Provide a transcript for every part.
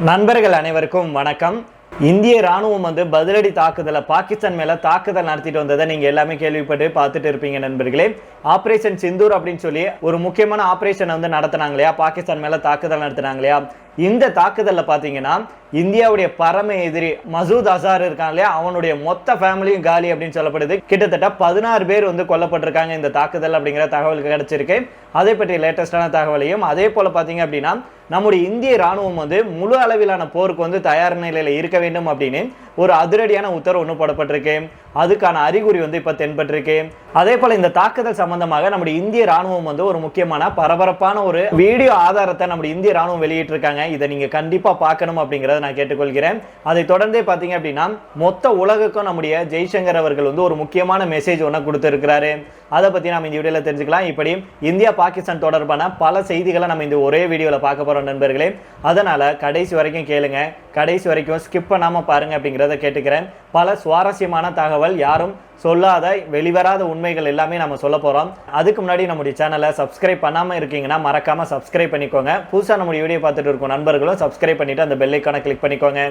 நண்பர்கள் அனைவருக்கும் வணக்கம். இந்திய ராணுவம் பதிலடி தாக்குதலை பாகிஸ்தான் மேல தாக்குதல் நடத்திட்டு வந்ததை நீங்க எல்லாமே கேள்விப்பட்டு பார்த்துட்டு இருப்பீங்க நண்பர்களே. ஆபரேஷன் சிந்தூர் அப்படின்னு சொல்லி ஒரு முக்கியமான ஆபரேஷன் நடத்தினாங்க இல்லையா, பாகிஸ்தான் மேல தாக்குதல் நடத்தினாங்க இல்லையா. இந்த தாக்குதல்ல பாத்தீங்கன்னா இந்தியாவுடைய பரம எதிரி மசூத் அசார் இருக்கான் இல்லையா, அவனுடைய மொத்த ஃபேமிலியும் காலி அப்படின்னு சொல்லப்படுது. கிட்டத்தட்ட 16 பேர் கொல்லப்பட்டிருக்காங்க இந்த தாக்குதல் அப்படிங்கிற தகவல் கிடைச்சிருக்கு. அதை பற்றி லேட்டஸ்டான தகவலையும் அதே போல பாத்தீங்க அப்படின்னா நம்முடைய இந்திய ராணுவம் முழு அளவிலான போருக்கு தயார் நிலையில இருக்க வேண்டும் அப்படின்னு ஒரு அதிரடியான உத்தரவு போடப்பட்டிருக்கு. அதுக்கான அறிகுறி இப்ப தென்பட்டிருக்கு. அதே போல இந்த தாக்குதல் சம்பந்தமாக நம்முடைய இந்திய ராணுவம் ஒரு முக்கியமான பரபரப்பான ஒரு வீடியோ ஆதாரத்தை நம்முடைய இந்திய ராணுவம் வெளியிட்டு இருக்காங்க. இதை நீங்க கண்டிப்பா பார்க்கணும் அப்படிங்கறத நான் கேட்டுக்கொள்கிறேன். அதை தொடர்ந்தே பாத்தீங்க அப்படின்னா மொத்த உலகுக்கும் நம்முடைய ஜெய்சங்கர் அவர்கள் ஒரு முக்கியமான மெசேஜ் கொடுத்திருக்கிறாரு. அதை பத்தி நாம இந்த வீடியோல தெரிஞ்சுக்கலாம். இப்படி இந்தியா பாகிஸ்தான் தொடர்பான பல செய்திகளை நம்ம இந்த ஒரே வீடியோல பார்க்க போறோம் நண்பர்களே. அதனால கடைசி வரைக்கும் கேளுங்க, கடைசி வரைக்கும் ஸ்கிப் பண்ணாம பாருங்க அப்படிங்கறத கேட்டுக்கிறேன். பல சுவாரஸ்யமான தகவல், யாரும் சொல்லாத வெளிவராத உண்மைகள் எல்லாமே நம்ம சொல்ல போறோம். அதுக்கு முன்னாடி நம்முடைய சேனலை சப்ஸ்கிரைப் பண்ணாம இருக்கீங்கன்னா மறக்காம சப்ஸ்கிரைப் பண்ணிக்கோங்க. புதுசா நம்முடைய வீடியோ பார்த்துட்டு இருக்கும் நண்பர்களும் சப்ஸ்கிரைப் பண்ணிட்டு அந்த பெல் ஐகானை கிளிக் பண்ணிக்கோங்க.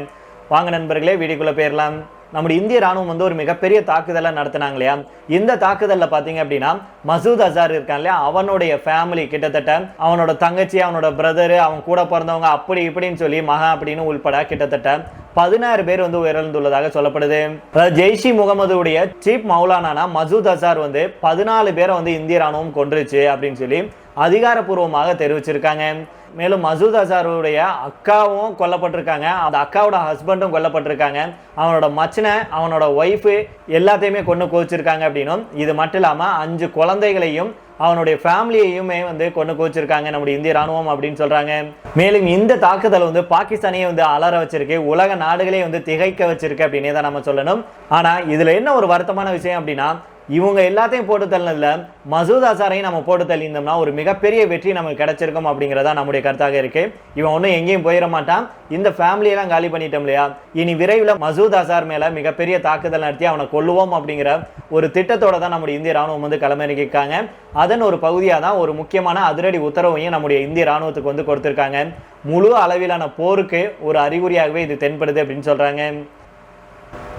வாங்க நண்பர்களே, வீடியோக்குள்ள போயிடலாம். நம்முடைய இந்திய ராணுவம் ஒரு மிகப்பெரிய தாக்குதலை நடத்தினாங்க இல்லையா. இந்த தாக்குதல்ல பாத்தீங்க அப்படின்னா மசூத் அசார் இருக்கான் இல்லையா, அவனுடைய ஃபேமிலி கிட்டத்தட்ட அவனோட தங்கச்சி, அவனோட பிரதரு, அவன் கூட பிறந்தவங்க அப்படி இப்படின்னு சொல்லி மகா அப்படின்னு உள்பட கிட்டத்தட்ட 16 பேர் உயிரிழந்துள்ளதாக சொல்லப்படுது. ஜெய்ஷ் இ முகமதுடைய சீப் மௌலானா மசூத் அசார் 14 பேரை இந்திய ராணுவம் கொன்றுச்சு அப்படின்னு சொல்லி அதிகாரப்பூர்வமாக தெரிவிச்சிருக்காங்க. மேலும் மசூத் அசாருடைய அக்காவும் கொல்லப்பட்டிருக்காங்க, அந்த அக்காவோட ஹஸ்பண்டும் கொல்லப்பட்டிருக்காங்க, அவனோட மச்சனை, அவனோட ஒய்ஃபு எல்லாத்தையுமே கொண்டு குவிச்சிருக்காங்க அப்படின்னும், இது மட்டும் இல்லாம 5 குழந்தைகளையும் அவனுடைய ஃபேமிலியையுமே கொண்டு குவிச்சிருக்காங்க நம்முடைய இந்திய ராணுவம் அப்படின்னு சொல்றாங்க. மேலும் இந்த தாக்குதல் பாகிஸ்தானையே அலற வச்சிருக்கு, உலக நாடுகளே திகைக்க வச்சிருக்கு அப்படின்னே தான் நம்ம சொல்லணும். ஆனா இதுல என்ன ஒரு வருத்தமான விஷயம் அப்படின்னா, இவங்க எல்லாத்தையும் போட்டு தள்ளினதுல மசூத் அசாரையும் நம்ம போட்டு தள்ளியிருந்தோம்னா ஒரு மிகப்பெரிய வெற்றி நமக்கு கிடைச்சிருக்கும் அப்படிங்கிறதா நம்முடைய கருத்தாக இருக்கு. இவன் ஒன்றும் எங்கேயும் போயிட மாட்டான், இந்த ஃபேமிலியெல்லாம் காலி பண்ணிட்டோம் இல்லையா, இனி விரைவில் மசூத் அசார் மேல மிகப்பெரிய தாக்குதல் நடத்தி அவனை கொல்லுவோம் அப்படிங்கிற ஒரு திட்டத்தோட தான் நம்முடைய இந்திய ராணுவம் களமிறங்கியிருக்காங்க. அதன் ஒரு பகுதியாக தான் ஒரு முக்கியமான அதிரடி உத்தரவையும் நம்முடைய இந்திய ராணுவத்துக்கு கொடுத்திருக்காங்க. முழு அளவிலான போருக்கு ஒரு அறிகுறியாகவே இது தென்படுது அப்படின்னு சொல்றாங்க.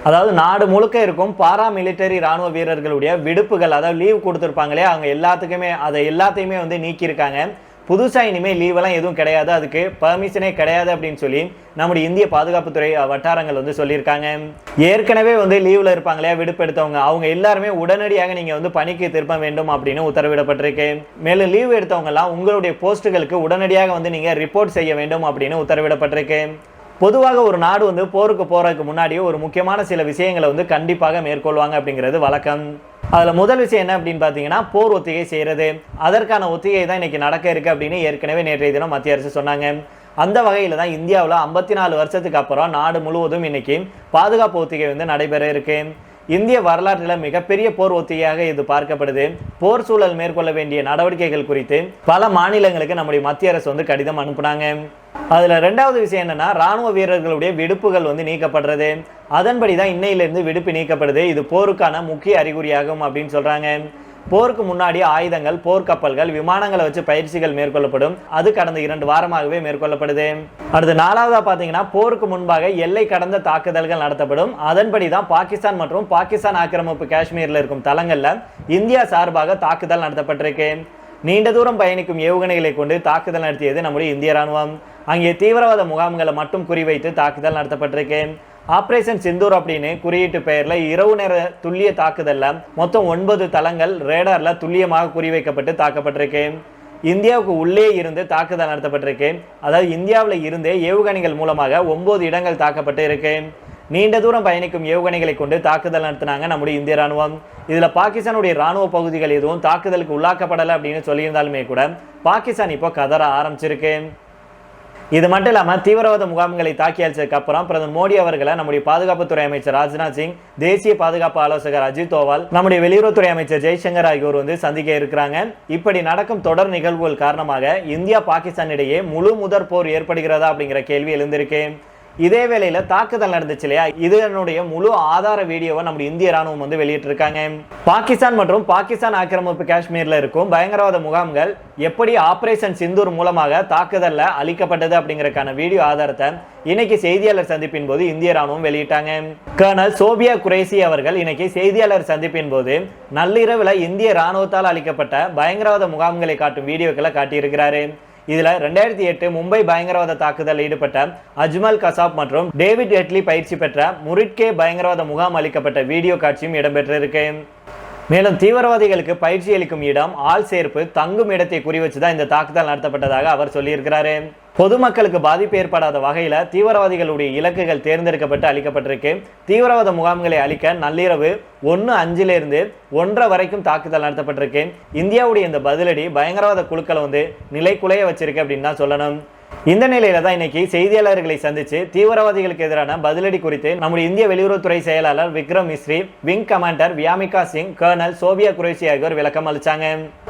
அதாவது நாடு முழுக்க இருக்கும் பாரா மிலிட்டரி ராணுவ வீரர்களுடைய விடுப்புகள், அதாவது லீவ் கொடுத்துருப்பாங்களே, அவங்க எல்லாத்தையுமே நீக்கியிருக்காங்க. புதுசா இனிமேல் லீவெல்லாம் எதுவும் கிடையாது, அதுக்கு பர்மிஷனே கிடையாது அப்படின்னு சொல்லி நம்முடைய இந்திய பாதுகாப்புத்துறை வட்டாரங்கள் சொல்லியிருக்காங்க. ஏற்கனவே லீவ்ல இருப்பாங்களே விடுப்பு எடுத்தவங்க, அவங்க எல்லாருமே உடனடியாக நீங்க பணிக்கு திருப்ப வேண்டும் அப்படின்னு உத்தரவிடப்பட்டிருக்கு. மேலும் லீவ் எடுத்தவங்க எல்லாம் உங்களுடைய போஸ்டுகளுக்கு உடனடியாக நீங்க ரிப்போர்ட் செய்ய வேண்டும் அப்படின்னு உத்தரவிடப்பட்டிருக்கு. பொதுவாக ஒரு நாடு போருக்கு போறதுக்கு முன்னாடி ஒரு முக்கியமான சில விஷயங்களை கண்டிப்பாக மேற்கொள்வாங்க அப்படிங்கிறது வழக்கம். அதுல முதல் விஷயம் என்ன அப்படின்னு பாத்தீங்கன்னா போர் ஒத்திகை செய்யறது. அதற்கான ஒத்திகை தான் இன்னைக்கு நடக்க இருக்கு அப்படின்னு ஏற்கனவே நேற்றைய தினம் மத்திய அரசு சொன்னாங்க. அந்த வகையில தான் இந்தியாவில் 54 வருஷத்துக்கு அப்புறம் நாடு முழுவதும் இன்னைக்கு பாதுகாப்பு ஒத்திகை நடைபெற இருக்கு. இந்திய வரலாற்றில் மிகப்பெரிய போர் ஒத்திகையாக இது பார்க்கப்படுது. போர் சூழல் மேற்கொள்ள வேண்டிய நடவடிக்கைகள் குறித்து பல மாநிலங்களுக்கு நம்முடைய மத்திய அரசு கடிதம் அனுப்புனாங்க. அதுல 2வது விஷயம் என்னன்னா, ராணுவ வீரர்களுடைய விடுப்புகள் நீக்கப்படுறது. அதன்படிதான் இன்னையிலிருந்து விடுப்பு நீக்கப்படுது. இது போருக்கான முக்கிய அறிகுறியாகும் அப்படின்னு சொல்றாங்க. போருக்கு முன்னாடி ஆயுதங்கள், போர்க்கப்பல்கள், விமானங்களை வச்சு பயிற்சிகள் மேற்கொள்ளப்படும். அது கடந்த 2 வாரமாகவே மேற்கொள்ளப்படுது. அடுத்து 4வதா பாத்தீங்கன்னா போருக்கு முன்பாக எல்லை கடந்த தாக்குதல்கள் நடத்தப்படும். அதன்படிதான் பாகிஸ்தான் மற்றும் பாகிஸ்தான் ஆக்கிரமிப்பு காஷ்மீர்ல இருக்கும் தளங்கள்ல இந்தியா சார்பாக தாக்குதல் நடத்தப்பட்டிருக்கு. நீண்ட தூரம் பயணிக்கும் ஏவுகணைகளை கொண்டு தாக்குதல் நடத்தியது நம்முடைய இந்திய ராணுவம். அங்கே தீவிரவாத முகாம்களை மட்டும் குறிவைத்து தாக்குதல் நடத்தப்பட்டிருக்கு. ஆபரேஷன் சிந்தூர் அப்படின்னு குறியீட்டு பெயர்ல இரவு நேர துல்லிய தாக்குதல்ல மொத்தம் 9 தளங்கள் ரேடார்ல துல்லியமாக குறிவைக்கப்பட்டு தாக்கப்பட்டிருக்கு. இந்தியாவுக்கு உள்ளே இருந்து தாக்குதல் நடத்தப்பட்டிருக்கு. அதாவது இந்தியாவில் இருந்தே ஏவுகணைகள் மூலமாக 9 இடங்கள் தாக்கப்பட்டு இருக்கு. நீண்ட தூரம் பயணிக்கும் ஏவுகணைகளை கொண்டு தாக்குதல் நடத்தினாங்க நம்முடைய இந்திய ராணுவம். இதுல பாகிஸ்தானுடைய ராணுவ பகுதிகள் எதுவும் தாக்குதலுக்கு உள்ளாக்கப்படலை அப்படின்னு சொல்லியிருந்தாலுமே கூட பாகிஸ்தான் இப்போ கதற ஆரம்பிச்சிருக்கு. இது மட்டும் இல்லாம தீவிரவாத முகாம்களை தாக்கி அழிச்சதுக்கு அப்புறம் பிரதமர் மோடி அவர்களை நம்முடைய பாதுகாப்புத்துறை அமைச்சர் ராஜ்நாத் சிங், தேசிய பாதுகாப்பு ஆலோசகர் அஜித் தோவால், நம்முடைய வெளியுறவுத்துறை அமைச்சர் ஜெய்சங்கர் ஆகியோர் சந்திக்க இருக்கிறாங்க. இப்படி நடக்கும் தொடர் நிகழ்வுகள் காரணமாக இந்தியா பாகிஸ்தான் இடையே முழு முதற் போர் ஏற்படுகிறதா அப்படிங்கிற கேள்வி எழுந்திருக்கு. இதே வேளையில தாக்குதல் நடந்துச்சு இல்லையா, இதனுடைய முழு ஆதார வீடியோவை நம்ம இந்திய ராணுவம் வந்து வெளியிட்டிருக்காங்க. பாகிஸ்தான் மற்றும் பாகிஸ்தான் ஆக்கிரமிப்பு காஷ்மீர்ல இருக்கும் பயங்கரவாத முகாம்கள் எப்படி ஆபரேஷன் சிந்தூர் மூலமாக தாக்குதல்ல அளிக்கப்பட்டது அப்படிங்கறதுக்கான வீடியோ ஆதாரத்தை இன்னைக்கு செய்தியாளர் சந்திப்பின் போது இந்திய ராணுவம் வெளியிட்டாங்க. கர்னல் சோபியா குரேசி அவர்கள் இன்னைக்கு செய்தியாளர் சந்திப்பின் போது நள்ளிரவுல இந்திய ராணுவத்தால் அளிக்கப்பட்ட பயங்கரவாத முகாம்களை காட்டும் வீடியோக்களை காட்டியிருக்கிறாரு. இதுல 2008 மும்பை பயங்கரவாத தாக்குதல் ஈடுபட்ட அஜ்மல் கசாப் மற்றும் டேவிட் எட்லி பயிற்சி பெற்ற முரிட்கே பயங்கரவாத முகாம் அளிக்கப்பட்ட வீடியோ காட்சியும் இடம்பெற்றிருக்கு. மேலும் தீவிரவாதிகளுக்கு பயிற்சி அளிக்கும் இடம், ஆள் சேர்ப்பு, தங்கும் இடத்தை குறிவச்சுதான் இந்த தாக்குதல் நடத்தப்பட்டதாக அவர் சொல்லியிருக்கிறாரு. பொதுமக்களுக்கு பாதிப்பு ஏற்படாத வகையில தீவிரவாதிகளுடைய இலக்குகள் தேர்ந்தெடுக்கப்பட்டு அளிக்கப்பட்டிருக்கு. தீவிரவாத முகாம்களை அளிக்க நள்ளிரவு 1:05 1:30 வரைக்கும் தாக்குதல் நடத்தப்பட்டிருக்கு. இந்தியாவுடைய இந்த பதிலடி பயங்கரவாத குழுக்களை வந்து நிலைக்குலைய வச்சிருக்கு அப்படின்னு தான் சொல்லணும். இந்த நிலையில தான் இன்னைக்கு செய்தியாளர்களை சந்திச்சு தீவிரவாதிகளுக்கு எதிரான பதிலடி குறித்து நம்முடைய இந்திய வெளியுறவுத்துறை செயலாளர் Vikram Misri, wing commander Vyomika Singh, colonel Sofiya Qureshi ஆகியோர் விளக்கம் அளிச்சாங்க.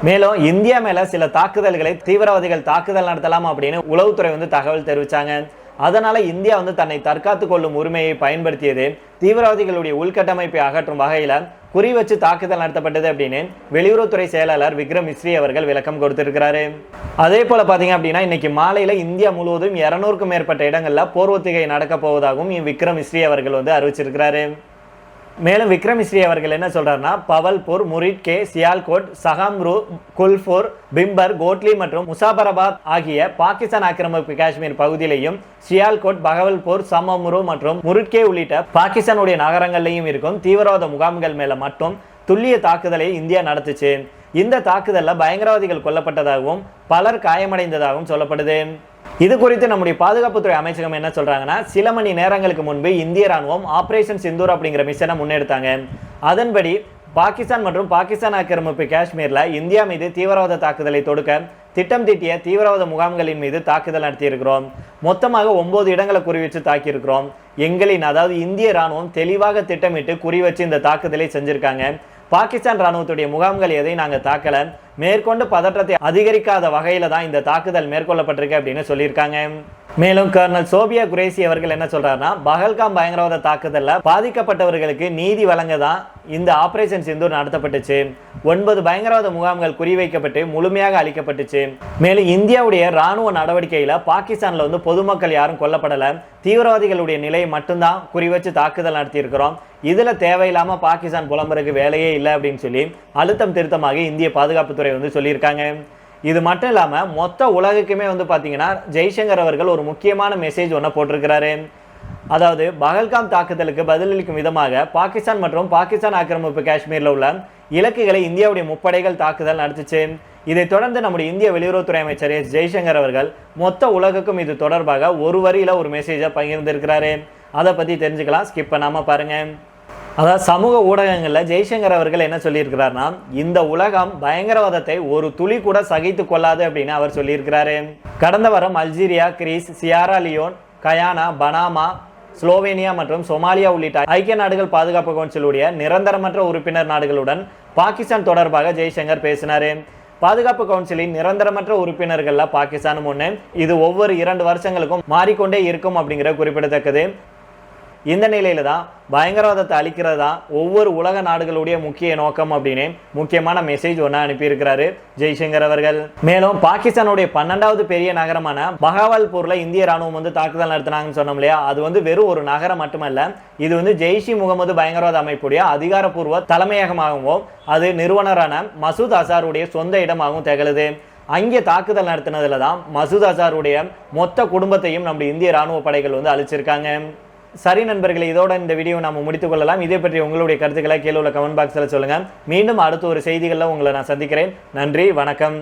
மேலும் இந்தியா மேல சில தாக்குதல்களை தீவிரவாதிகள் தாக்குதல் நடத்தலாம் அப்படின்னு உளவுத்துறை வந்து தகவல் தெரிவிச்சாங்க. அதனால இந்தியா வந்து தன்னை தற்காத்துக் கொள்ளும் உரிமையை பயன்படுத்தியது தீவிரவாதிகளுடைய உள்கட்டமைப்பை அகற்றும் வகையில குறி வச்சு தாக்குதல் நடத்தப்பட்டது அப்படின்னு வெளியுறவுத்துறை செயலாளர் விக்ரம் மிஸ்ரி அவர்கள் விளக்கம் கொடுத்திருக்கிறாரு. அதே போல பாத்தீங்க அப்படின்னா இன்னைக்கு மாலையில இந்தியா முழுவதும் 200க்கும் மேற்பட்ட இடங்கள்ல போர் ஒத்திகை நடக்க போவதாகவும் விக்ரம் மிஸ்ரி அவர்கள் வந்து அறிவிச்சிருக்கிறாரு. மேலும் விக்ரம் மிஸ்ரி அவர்கள் என்ன சொல்றாருன்னா, பவல்பூர், முரிட்கே, சியால்கோட், சஹாம்ரு, குல்பூர், பிம்பர், கோட்லி மற்றும் முசாபராபாத் ஆகிய பாகிஸ்தான் ஆக்கிரமிப்பு காஷ்மீர் பகுதியிலையும் சியால்கோட், பகவல்பூர், சமம்ரு மற்றும் முரிட்கே உள்ளிட்ட பாகிஸ்தானுடைய நகரங்கள்லையும் இருக்கும் தீவிரவாத முகாம்கள் மேல மட்டும் துல்லிய தாக்குதலை இந்தியா நடத்துச்சு. இந்த தாக்குதல்ல பயங்கரவாதிகள் கொல்லப்பட்டதாகவும் பலர் காயமடைந்ததாகவும் சொல்லப்படுது. இது குறித்து நம்முடைய பாதுகாப்புத்துறை அமைச்சகம் என்ன சொல்றாங்கன்னா, சில மணி நேரங்களுக்கு முன்பு இந்திய ராணுவம் ஆபரேஷன் சிந்தூர் அப்படிங்கிற மிஷனை முன்னெடுத்தாங்க. அதன்படி பாகிஸ்தான் மற்றும் பாகிஸ்தான் ஆக்கிரமிப்பு காஷ்மீர்ல இந்தியா மீது தீவிரவாத தாக்குதலை தொடுக்க திட்டம் தீட்டிய தீவிரவாத முகாம்களின் மீது தாக்குதல் நடத்தியிருக்கிறோம். மொத்தமாக 9 இடங்களை குறிவச்சு தாக்கியிருக்கிறோம். அதாவது இந்திய ராணுவம் தெளிவாக திட்டமிட்டு குறிவச்சு இந்த தாக்குதலை செஞ்சிருக்காங்க. பாகிஸ்தான் ராணுவத்துடைய முகாம்கள் எதை நாங்க தாக்கல, மேற்கொண்டு பதற்றத்தை அதிகரிக்காத வகையில தான் இந்த தாக்குதல் மேற்கொள்ளப்பட்டிருக்கு அப்படின்னு சொல்லியிருக்காங்க. மேலும் கர்னல் சோபியா குரேசி அவர்கள் என்ன சொல்றாருன்னா, பஹல்காம் பயங்கரவாத தாக்குதல்ல பாதிக்கப்பட்டவர்களுக்கு நீதி வழங்க தான் இந்த ஆபரேஷன் சிந்தூர் நடத்தப்பட்டுச்சு. 9 பயங்கரவாத முகாம்கள் குறிவைக்கப்பட்டு முழுமையாக அளிக்கப்பட்டுச்சு. மேலும் இந்தியாவுடைய ராணுவ நடவடிக்கையில பாகிஸ்தான்ல வந்து பொதுமக்கள் யாரும் கொல்லப்படல, தீவிரவாதிகளுடைய நிலையை மட்டும்தான் குறிவச்சு தாக்குதல் நடத்தி இருக்கிறோம். இதுல தேவையில்லாம பாகிஸ்தான் புலம்பருக்கு வேலையே இல்லை அப்படின்னு சொல்லி அழுத்தம் திருத்தமாக இந்திய பாதுகாப்புத்துறை வந்து சொல்லியிருக்காங்க. இது மட்டும் இல்லாம மொத்த உலகுக்குமே வந்து பாத்தீங்கன்னா ஜெய்சங்கர் அவர்கள் ஒரு முக்கியமான மெசேஜ் ஒன்றை போட்டிருக்கிறாரு. அதாவது பஹல்காம் தாக்குதலுக்கு பதிலளிக்கும் விதமாக பாகிஸ்தான் மற்றும் பாகிஸ்தான் ஆக்கிரமிப்பு காஷ்மீர்ல உள்ள இலக்குகளை இந்தியாவுடைய முப்படைகள் தாக்குதல் நடத்துச்சு. இதை தொடர்ந்து நம்முடைய இந்திய வெளியுறவுத்துறை அமைச்சர் ஜெய்சங்கர் அவர்கள் மொத்த உலகுக்கும் இது தொடர்பாக ஒரு வரியில ஒரு மெசேஜை பகிர்ந்திருக்கிறாரு. அதை பத்தி தெரிஞ்சுக்கலாம், ஸ்கிப் பண்ணாம பாருங்க. அதாவது சமூக ஊடகங்களில் ஜெய்சங்கர் அவர்கள் என்ன சொல்லியிருக்கிறார்னா, இந்த உலகம் பயங்கரவாதத்தை ஒரு துளி கூட சகித்து கொள்ளாது அப்படின்னு அவர் சொல்லியிருக்கிறாரு. கடந்த வாரம் Algeria, Greece, Sierra Leone, Guyana, Panama, Slovenia மற்றும் சொமாலியா உள்ளிட்ட ஐக்கிய நாடுகள் பாதுகாப்பு கவுன்சிலுடைய நிரந்தரமற்ற உறுப்பினர் நாடுகளுடன் பாகிஸ்தான் தொடர்பாக ஜெய்சங்கர் பேசினாரு. பாதுகாப்பு கவுன்சிலின் நிரந்தரமற்ற உறுப்பினர்கள்ல பாகிஸ்தானும் ஒன்று. இது ஒவ்வொரு 2 வருஷங்களுக்கும் மாறிக்கொண்டே இருக்கும் அப்படிங்கிற குறிப்பிடத்தக்கது. இந்த நிலையில தான் பயங்கரவாதத்தை அழிக்கிறது தான் ஒவ்வொரு உலக நாடுகளுடைய முக்கிய நோக்கம் அப்படின்னு முக்கியமான மெசேஜ் ஒன்று அனுப்பியிருக்கிறாரு ஜெய்சங்கர் அவர்கள். மேலும் பாகிஸ்தானுடைய 12வது பெரிய நகரமான பஹாவல்பூர்ல இந்திய ராணுவம் வந்து தாக்குதல் நடத்தினாங்கன்னு சொன்னோம் இல்லையா, அது வந்து வெறும் ஒரு நகரம் மட்டுமல்ல, இது வந்து ஜெய்ஷி முகமது பயங்கரவாத அமைப்புடைய அதிகாரப்பூர்வ தலைமையகமாகவும் அது நிறுவனரான மசூத் அசாருடைய சொந்த இடமாகவும் திகழுது. அங்கே தாக்குதல் நடத்தினதுல தான் மசூத் அசாருடைய மொத்த குடும்பத்தையும் நம்முடைய இந்திய ராணுவ படைகள் வந்து அழிச்சிருக்காங்க. சரி நண்பர்களே, இதோட இந்த வீடியோ நாம முடித்துக் கொள்ளலாம். இதே பற்றி உங்களுடைய கருத்துக்களை கீழே உள்ள கமெண்ட் பாக்ஸில் சொல்லுங்க. மீண்டும் அடுத்த ஒரு செய்திகளில் உங்களை நான் சந்திக்கிறேன். நன்றி, வணக்கம்.